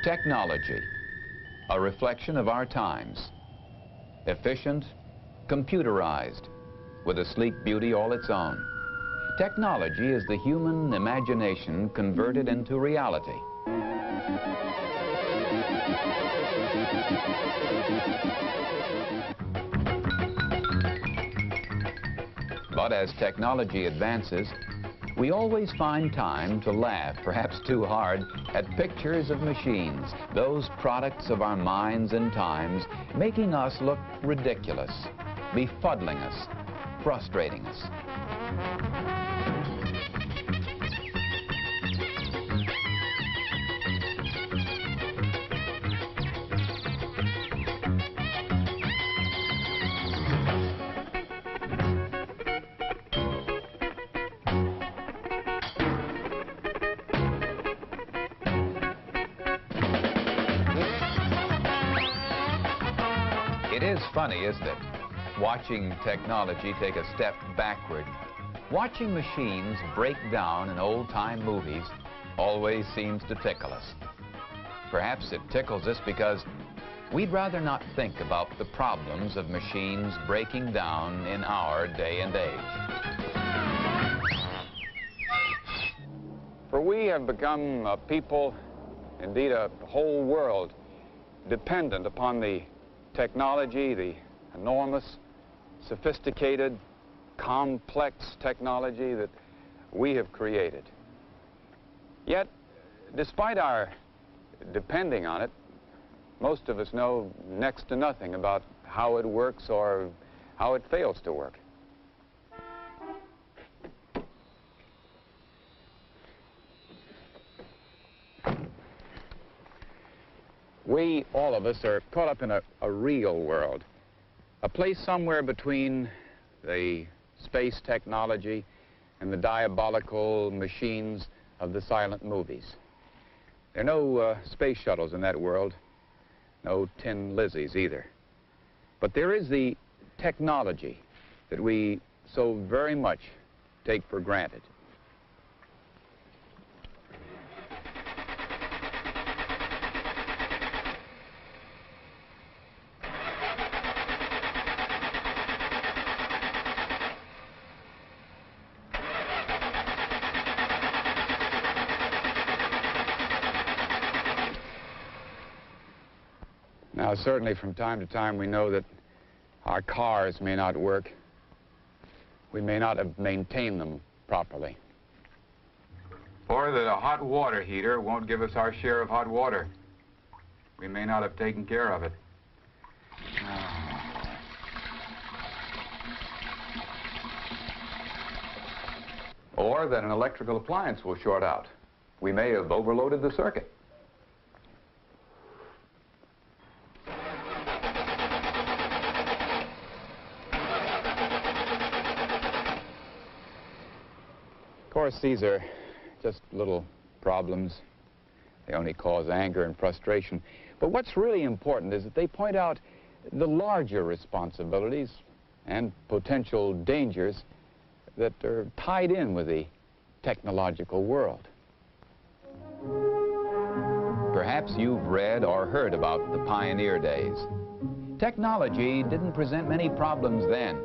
Technology, a reflection of our times. Efficient, computerized, with a sleek beauty all its own. Technology is the human imagination converted into reality. But as technology advances, we always find time to laugh, perhaps too hard, at pictures of machines, those products of our minds and times, making us look ridiculous, befuddling us, frustrating us. It is funny, isn't it? Watching technology take a step backward. Watching machines break down in old-time movies always seems to tickle us. Perhaps it tickles us because we'd rather not think about the problems of machines breaking down in our day and age. For we have become a people, indeed a whole world, dependent upon the technology, the enormous, sophisticated, complex technology that we have created. Yet, despite our depending on it, most of us know next to nothing about how it works or how it fails to work. We, all of us, are caught up in a real world, a place somewhere between the space technology and the diabolical machines of the silent movies. There are no space shuttles in that world, no Tin Lizzies either. But there is the technology that we so very much take for granted. Now, certainly from time to time we know that our cars may not work. We may not have maintained them properly. Or that a hot water heater won't give us our share of hot water. We may not have taken care of it. Or that an electrical appliance will short out. We may have overloaded the circuit. Of course, these are just little problems. They only cause anger and frustration. But what's really important is that they point out the larger responsibilities and potential dangers that are tied in with the technological world. Perhaps you've read or heard about the pioneer days. Technology didn't present many problems then.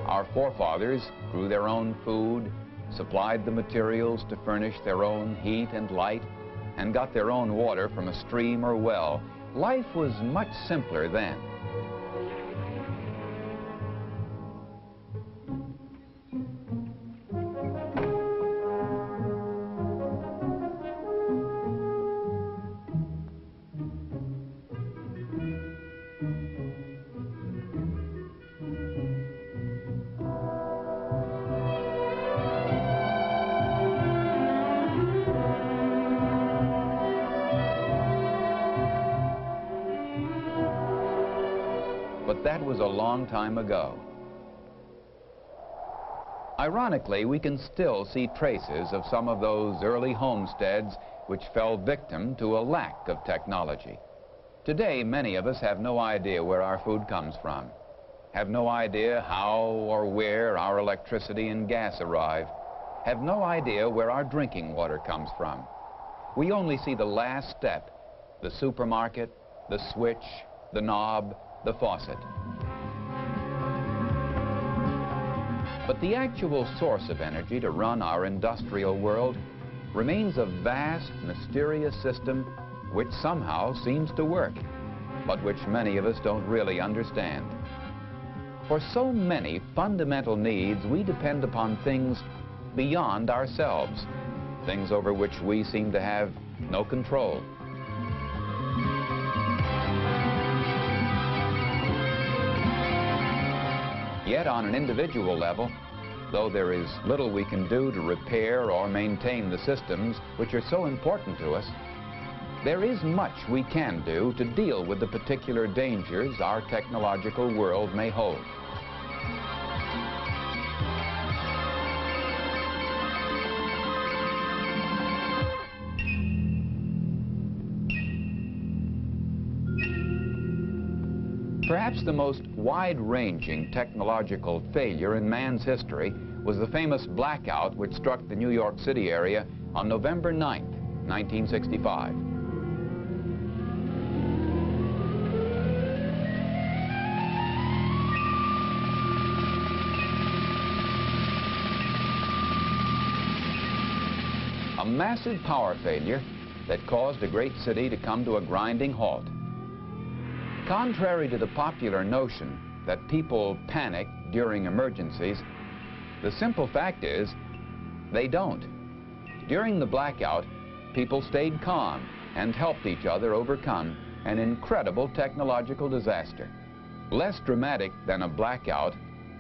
Our forefathers grew their own food, supplied the materials to furnish their own heat and light, and got their own water from a stream or well. Life was much simpler then. but that was a long time ago. Ironically, we can still see traces of some of those early homesteads which fell victim to a lack of technology. Today, many of us have no idea where our food comes from, have no idea how or where our electricity and gas arrive, have no idea where our drinking water comes from. We only see the last step, the supermarket, the switch, the knob, the faucet. But the actual source of energy to run our industrial world remains a vast, mysterious system which somehow seems to work, but which many of us don't really understand. For so many fundamental needs, we depend upon things beyond ourselves, things over which we seem to have no control. Yet on an individual level, though there is little we can do to repair or maintain the systems which are so important to us, there is much we can do to deal with the particular dangers our technological world may hold. Perhaps the most wide-ranging technological failure in man's history was the famous blackout which struck the New York City area on November 9th, 1965. A massive power failure that caused a great city to come to a grinding halt. Contrary to the popular notion that people panic during emergencies, the simple fact is they don't. During the blackout, people stayed calm and helped each other overcome an incredible technological disaster. Less dramatic than a blackout,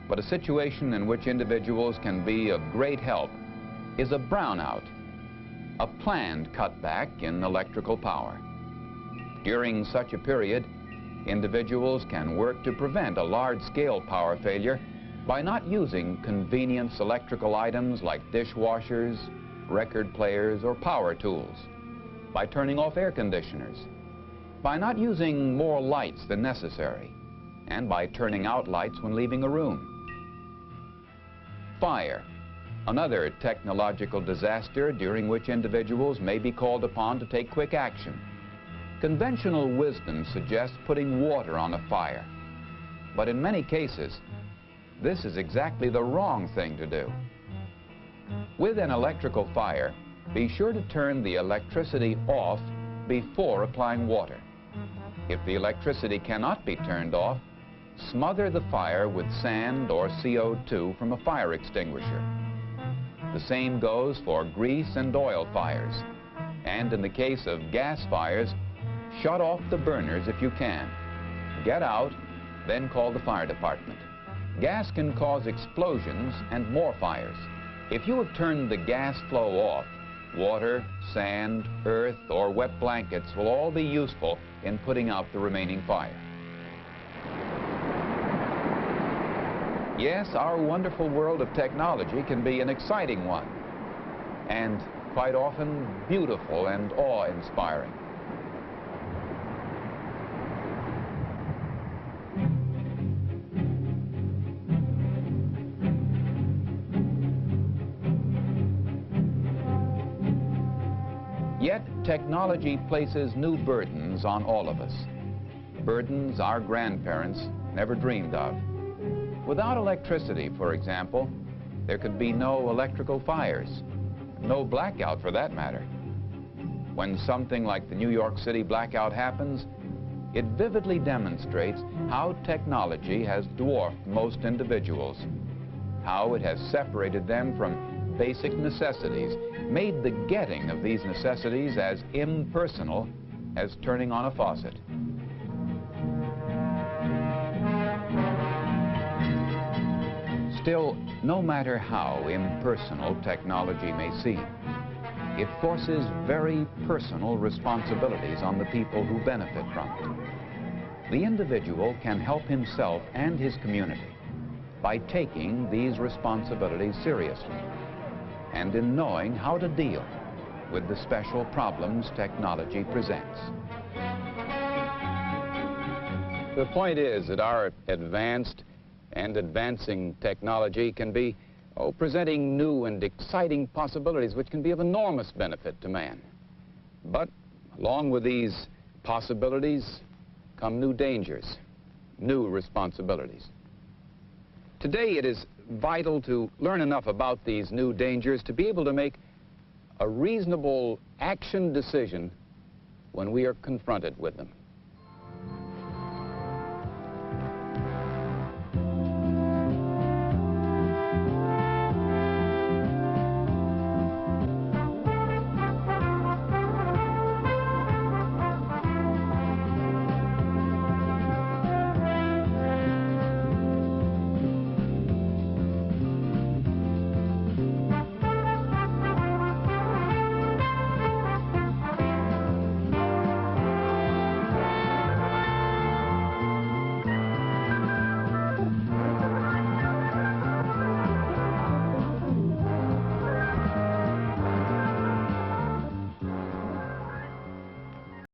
but a situation in which individuals can be of great help, is a brownout, a planned cutback in electrical power. During such a period, individuals can work to prevent a large-scale power failure by not using convenience electrical items like dishwashers, record players, or power tools, by turning off air conditioners, by not using more lights than necessary, and by turning out lights when leaving a room. Fire, another technological disaster during which individuals may be called upon to take quick action. Conventional wisdom suggests putting water on a fire, but in many cases, this is exactly the wrong thing to do. With an electrical fire, be sure to turn the electricity off before applying water. If the electricity cannot be turned off, smother the fire with sand or CO2 from a fire extinguisher. The same goes for grease and oil fires, and in the case of gas fires, shut off the burners if you can. Get out, then call the fire department. Gas can cause explosions and more fires. If you have turned the gas flow off, water, sand, earth, or wet blankets will all be useful in putting out the remaining fire. Yes, our wonderful world of technology can be an exciting one, and quite often beautiful and awe-inspiring. Yet, technology places new burdens on all of us. Burdens our grandparents never dreamed of. Without electricity, for example, there could be no electrical fires, no blackout for that matter. When something like the New York City blackout happens, it vividly demonstrates how technology has dwarfed most individuals, how it has separated them from basic necessities, made the getting of these necessities as impersonal as turning on a faucet. Still, no matter how impersonal technology may seem, it forces very personal responsibilities on the people who benefit from it. the individual can help himself and his community by taking these responsibilities seriously and in knowing how to deal with the special problems technology presents. The point is that our advanced and advancing technology can be presenting new and exciting possibilities which can be of enormous benefit to man. But along with these possibilities come new dangers, new responsibilities. Today it is vital to learn enough about these new dangers to be able to make a reasonable action decision when we are confronted with them.